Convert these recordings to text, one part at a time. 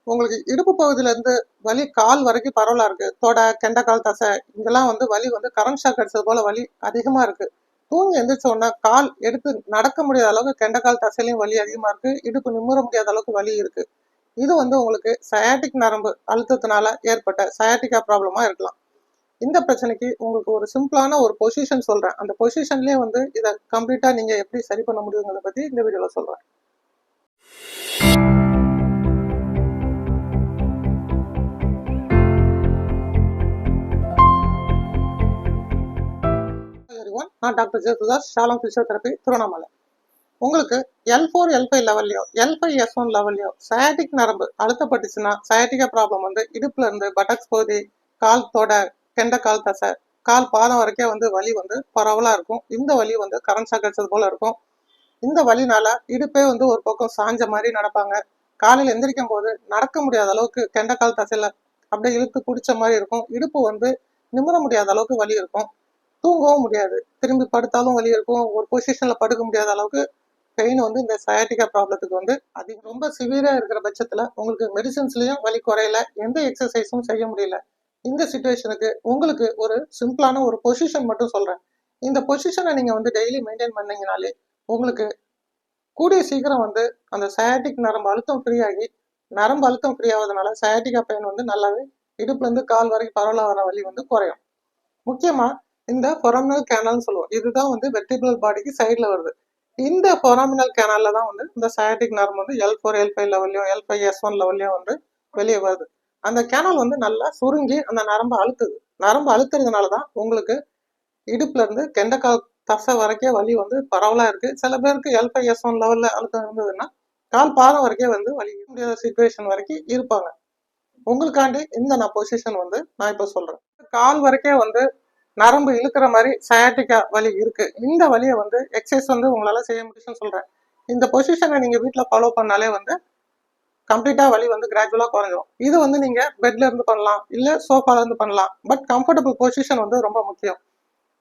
உங்களுக்கு இடுப்பு பகுதியில இருந்து வலி கால் வரைக்கும் பரவலா இருக்கு. தொடை, கெண்டைக்கால் தசை இங்கெல்லாம் வலி கரண்ட் ஷாக் அடிச்சது போல வலி அதிகமா இருக்கு. தூங்கி எந்திரிச்ச உடனே கால் எடுத்து நடக்க முடியாத அளவுக்கு கெண்டைக்கால் தசையிலையும் வலி அதிகமா இருக்கு. இடுப்பு நிமிர முடியாத அளவுக்கு வலி இருக்கு. இது உங்களுக்கு சயாட்டிக் நரம்பு அழுத்தத்தினால ஏற்பட்ட சயாட்டிக்கா ப்ராப்ளமா இருக்கலாம். இந்த பிரச்சனைக்கு உங்களுக்கு ஒரு சிம்பிளான ஒரு பொசிஷன் சொல்றேன். அந்த பொசிஷன்லயே இதை கம்ப்ளீட்டா நீங்க எப்படி சரி பண்ண முடியுங்கிறத பத்தி இந்த வீடியோல சொல்றேன். நான் டாக்டர் ஜெயசுதாஸ், ஷாலம் பிசியோதெரபி, திருவண்ணாமலை. உங்களுக்கு L4, L5 லெவல்லையோ L5, S1 லெவல்லையோ sciatic நரம்பு அழுத்தப்பட்டுச்சுன்னா சயாட்டிக்கா ப்ராப்ளம் இடுப்புல இருந்து பட்டக்ஸ் பகுதி, கால் தொடை, கெண்டைக்கால் தசை, கால் பாதம் வரைக்கும் வலி பரவலா இருக்கும். இந்த வலி கரண்ட் ஷாக் அடிச்சது போல இருக்கும். இந்த வலினால இடுப்பே ஒரு பக்கம் சாஞ்ச மாதிரி நடப்பாங்க. காலையில் எந்திரிக்கும் போது நடக்க முடியாத அளவுக்கு கெண்டைக்கால் தசையில அப்படியே இழுத்து பிடிச்ச மாதிரி இருக்கும். இடுப்பு நிமிர முடியாத அளவுக்கு வலி இருக்கும். தூங்கவும் முடியாது. திரும்பி படுத்தாலும் வலி இருக்கும். ஒரு பொசிஷன்ல படுக்க முடியாத அளவுக்கு பெயின் இந்த சயாட்டிக்கா ப்ராப்ளத்துக்கு அதிகம் ரொம்ப சிவியரா இருக்கிற பட்சத்துல உங்களுக்கு மெடிசன்ஸ்லயும் வலி குறையல, எந்த எக்ஸசைஸும் செய்ய முடியல. இந்த சிச்சுவேஷனுக்கு உங்களுக்கு ஒரு சிம்பிளான ஒரு பொசிஷன் மட்டும் சொல்றேன். இந்த பொசிஷனை நீங்க டெய்லி மெயின்டைன் பண்ணீங்கனாலே உங்களுக்கு கூடிய சீக்கிரம் அந்த சயாட்டிக் நரம்பு அழுத்தம் ஃப்ரீ ஆகி, நரம்பு அழுத்தம் ஃப்ரீ ஆவதனால சயாட்டிக்கா பெயின் நல்லாவே இடுப்புல இருந்து கால் வரைக்கும் பரவலா வர வலி குறையும். முக்கியமா இந்த ஃபொராமினல் கேனல்னு சொல்லுவோம். இதுதான் வெர்டிபிரல் பாடிக்கு சைட்ல வருது. இந்த ஃபொராமினல் கேனல்ல தான் இந்த சயாட்டிக் நரம்பு L4, L5 லெவல்லையோ L5, S1 லெவல்லையோ வெளியே வருது. அந்த கேனல் நல்லா சுருங்கி அந்த நரம்பு அழுத்துது. நரம்பு அழுத்துறதுனால தான் உங்களுக்கு இடுப்புல இருந்து கெண்டைக்கால் தசை வரைக்கும் வலி பரவலா இருக்கு. சில பேருக்கு L5, S1 லெவல்ல அழுத்தம் இருந்ததுன்னா கால் பாதம் வரைக்கும் வலி முடியாத சிச்சுவேஷன் வரைக்கும் இருப்பாங்க. உங்களுக்காண்டி இந்த நான் பொசிஷன் நான் இப்ப சொல்றேன். கால் வரைக்கும் நரம்பு இழுக்கிற மாதிரி சயாட்டிக்கா வலி இருக்கு. இந்த வலியை எக்ஸசைஸ் உங்களால செய்ய முடியும்னு சொல்றேன். இந்த பொசிஷனை நீங்க வீட்டுல ஃபாலோ பண்ணாலே கம்ப்ளீட்டா வலி கிராஜுவலா குறைஞ்சிடும். இது நீங்க பெட்ல இருந்து பண்ணலாம், இல்ல சோஃபால இருந்து பண்ணலாம். பட் கம்ஃபர்டபுள் பொசிஷன் ரொம்ப முக்கியம்.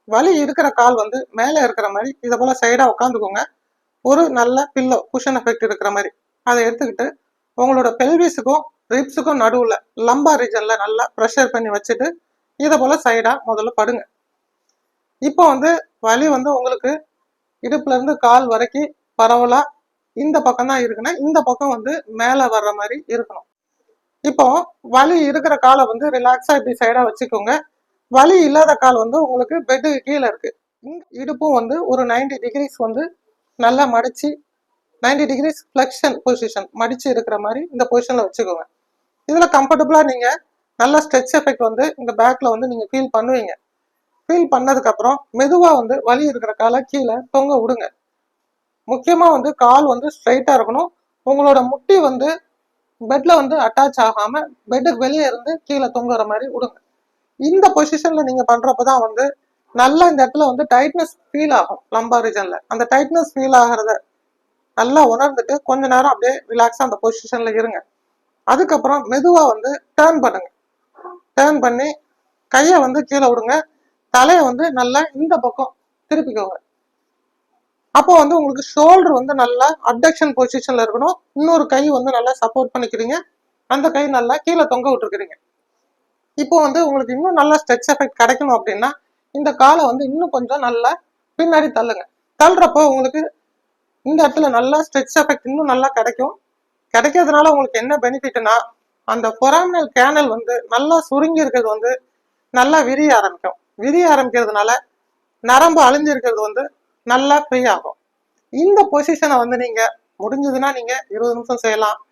வலி இருக்கிற கால் மேல இருக்கிற மாதிரி இதை போல சைடா உட்காந்துக்கோங்க. ஒரு நல்ல பில்லோ குஷன் எஃபெக்ட் இருக்கிற மாதிரி அதை எடுத்துக்கிட்டு உங்களோட பெல்விஸுக்கும் ரிப்ஸுக்கும் நடுவுல லம்பா ரீஜன்ல நல்லா ப்ரெஷர் பண்ணி வச்சுட்டு இதை போல சைடா முதல்ல படுங்க. இப்போ வலி உங்களுக்கு இடுப்புல இருந்து கால் வரைக்கும் பரவலா இந்த பக்கம் தான் இருக்குன்னா இந்த பக்கம் மேல வர்ற மாதிரி இருக்கணும். இப்போ வலி இருக்கிற காலை ரிலாக்ஸா இப்படி சைடா வச்சுக்கோங்க. வலி இல்லாத கால் உங்களுக்கு பெட்டுக்கு கீழே இருக்கு. இடுப்பும் ஒரு 90 டிகிரிஸ் நல்லா மடிச்சு 90 டிகிரிஸ் ஃபிளெக்ஷன் பொசிஷன் மடிச்சு இருக்கிற மாதிரி இந்த பொசிஷன்ல வச்சுக்கோங்க. இதுல கம்ஃபர்டபுளா நீங்க நல்ல ஸ்ட்ரெச் எஃபெக்ட் இந்த பேக்ல நீங்க ஃபீல் பண்ணுவீங்க. ஃபீல் பண்ணதுக்கு அப்புறம் மெதுவா வலி இருக்கிற காலை கீழே தொங்க விடுங்க. முக்கியமா கால் ஸ்ட்ரைட்டா இருக்கணும். உங்களோட முட்டி பெட்ல அட்டாச் ஆகாம பெட்டுக்கு வெளியே இருந்து கீழே தொங்குற மாதிரி விடுங்க. இந்த பொசிஷன்ல நீங்க பண்றப்பதான் நல்லா இந்த இடத்துல டைட்னஸ் ஃபீல் ஆகும். லம்பா ரீஜன்ல அந்த டைட்னஸ் ஃபீல் ஆகிறத நல்லா உணர்ந்துட்டு கொஞ்ச நேரம் அப்படியே ரிலாக்ஸா அந்த பொசிஷன்ல இருங்க. அதுக்கப்புறம் மெதுவா டேர்ன் பண்ணுங்க. டேர்ன் பண்ணி கையை கீழே விடுங்க. தலையை நல்லா இந்த பக்கம் திருப்பிக்கோங்க. அப்போ உங்களுக்கு ஷோல்டர் நல்லா அப்டக்ஷன் பொசிஷன்ல இருக்கணும். இன்னொரு கை நல்லா சப்போர்ட் பண்ணிக்கிறீங்க. அந்த கை நல்லா கீழே தொங்க விட்டுருக்கிறீங்க. இப்போ உங்களுக்கு இன்னும் நல்லா ஸ்ட்ரெச் எஃபெக்ட் கிடைக்கணும் அப்படின்னா இந்த காலை இன்னும் கொஞ்சம் நல்லா பின்னாடி தள்ளுங்க. தள்ளுறப்போ உங்களுக்கு இந்த இடத்துல நல்லா ஸ்ட்ரெச் எஃபெக்ட் இன்னும் நல்லா கிடைக்கும். கிடைக்கிறதுனால உங்களுக்கு என்ன பெனிஃபிட்னா அந்த ஃபொராமினல் கேனல் நல்லா சுருங்கி இருக்கிறது நல்லா விரிய ஆரம்பிக்கும். விரிய ஆரம்பிக்கிறதுனால நரம்பு அழிஞ்சிருக்கிறது நல்லா ஃப்ரீ ஆகும். இந்த பொசிஷனை நீங்க முடிஞ்சதுன்னா நீங்க 20 நிமிஷம் செய்யலாம்.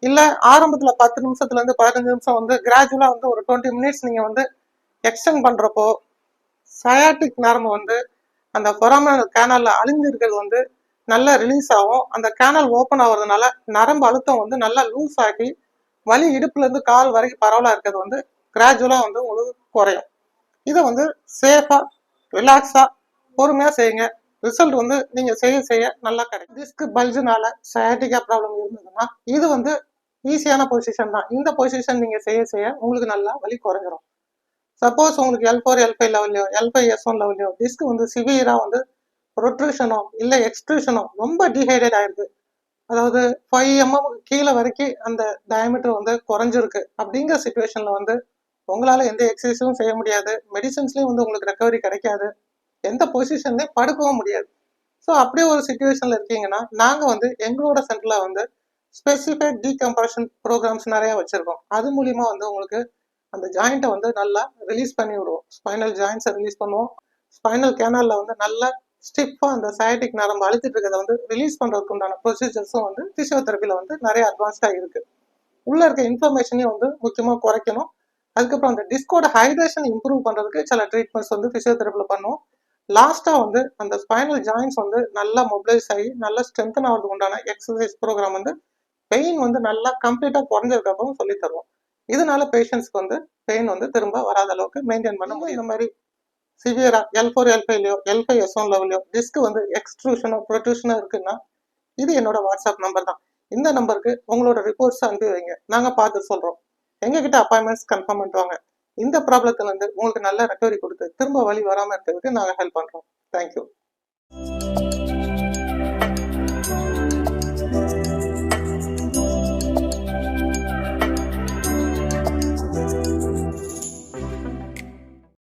இல்ல ஆரம்பத்துல 10 நிமிஷத்துல இருந்து 15 நிமிஷம் கிராஜுவலா ஒரு 20 மினிட்ஸ் நீங்க எக்ஸ்டெண்ட் பண்றப்போ சயாட்டிக் நரம்பு அந்த ஃபொராமினல் கேனல்ல அழிஞ்சிருக்கிறது நல்லா ரிலீஸ் ஆகும். அந்த கேனல் ஓப்பன் ஆகுறதுனால நரம்பு அழுத்தம் நல்லா லூஸ் ஆகி வலி இடுப்புல இருந்து கால் வரைக்கும் பரவலா இருக்கிறது கிராஜுவலா உங்களுக்கு குறையும். இதை சேஃபா ரிலாக்ஸா பொறுமையா செய்யுங்க. ரிசல்ட் நீங்க செய்ய செய்ய நல்லா கிடைக்கும். டிஸ்க் பல்ஜுனால சயாட்டிக்கா ப்ராப்ளம் இருந்ததுன்னா இது ஈஸியான பொசிஷன் தான். இந்த பொசிஷன் நீங்க செய்ய செய்ய உங்களுக்கு நல்லா வலி குறைஞ்சிரும். சப்போஸ் உங்களுக்கு L4, L5 லெவல்லையோ L5, S1 லெவல்லையோ disk சிவியரா ப்ரொட்ரூஷனோ இல்ல எக்ஸ்ட்ரூஷனோ ரொம்ப டீஹைட்ரேட் ஆயிருக்கு அதாவது 5 mm கீழே வரைக்கும் அந்த டயமீட்டர் வந்து குறைஞ்சிருக்கு அப்படிங்கிற சுச்சுவேஷன்ல வந்து உங்களால எந்த எக்ஸசைஸும் செய்ய முடியாது, மெடிசன்ஸ்லயும் வந்து உங்களுக்கு ரெக்கவரி கிடைக்காது, எந்த பொசிஷன்லயும் படுக்கவும் முடியாது. ஸோ அப்படி ஒரு சுச்சுவேஷன்ல இருக்கீங்கன்னா நாங்க வந்து எங்களோட சென்டர்ல வந்து ஸ்பெசிஃபைட் டீகம்ப்ரஷன் ப்ரோக்ராம்ஸ் நிறைய வச்சிருக்கோம். அது மூலியமா வந்து உங்களுக்கு அந்த ஜாயிண்ட்டை வந்து நல்லா ரிலீஸ் பண்ணி விடுவோம். ஸ்பைனல் ஜாயிண்ட்ஸை ரிலீஸ் பண்ணுவோம். ஸ்பைனல் கேனல்ல வந்து நல்லா ஸ்டிஃபா அந்த சயாட்டிக் நரம்பு அழுத்திட்டு இருக்கிறத வந்து ரிலீஸ் பண்றதுக்கு உண்டான ப்ரொசீஜர்ஸும் வந்து பிசியோதெரபில வந்து நிறைய அட்வான்ஸ்டா இருக்கு. உள்ள இருக்க இன்ஃபர்மேஷனையும் வந்து முக்கியமா குறைக்கணும். அதுக்கப்புறம் அந்த டிஸ்கோட ஹைட்ரேஷன் இம்ப்ரூவ் பண்றதுக்கு சில ட்ரீட்மெண்ட்ஸ் வந்து பிசியோதெரபில பண்ணுவோம். லாஸ்டா வந்து அந்த ஸ்பைனல் ஜாயின்ஸ் வந்து நல்லா மொபிலைஸ் ஆகி நல்லா ஸ்ட்ரென்தன் ஆகிறதுக்கு உண்டான எக்ஸசைஸ் ப்ரோக்ராம் வந்து பெயின் வந்து நல்லா கம்ப்ளீட்டா குறைஞ்சதுக்கு அப்புறம் சொல்லி தருவோம். இதனால பேஷண்ட்ஸ்க்கு வந்து பெயின் வந்து திரும்ப வராத அளவுக்கு மெயின்டைன் பண்ண முடியும். இந்த மாதிரி சிவியரா L4 L5லயோ L5 S1 லெவலையோ டிஸ்க் வந்து எக்ஸ்ட்ரூஷனோ ப்ரொட்ரூஷனோ இருக்குன்னா இது என்னோட வாட்ஸ்அப் நம்பர் தான். இந்த நம்பருக்கு உங்களோட ரிப்போர்ட்ஸ் அனுப்பி வைங்க, நாங்க பார்த்து சொல்றோம். எங்ககிட்ட அப்பாயின்மெண்ட்ஸ் கன்ஃபார்ம் பண்ணிட்டு வாங்க. இந்த ப்ராப்ளத்துல இருந்து உங்களுக்கு நல்ல ரெக்கவரி கொடுத்து திரும்ப வலி வராம இருக்கிறதுக்கு நாங்க ஹெல்ப் பண்றோம். தேங்க்யூ.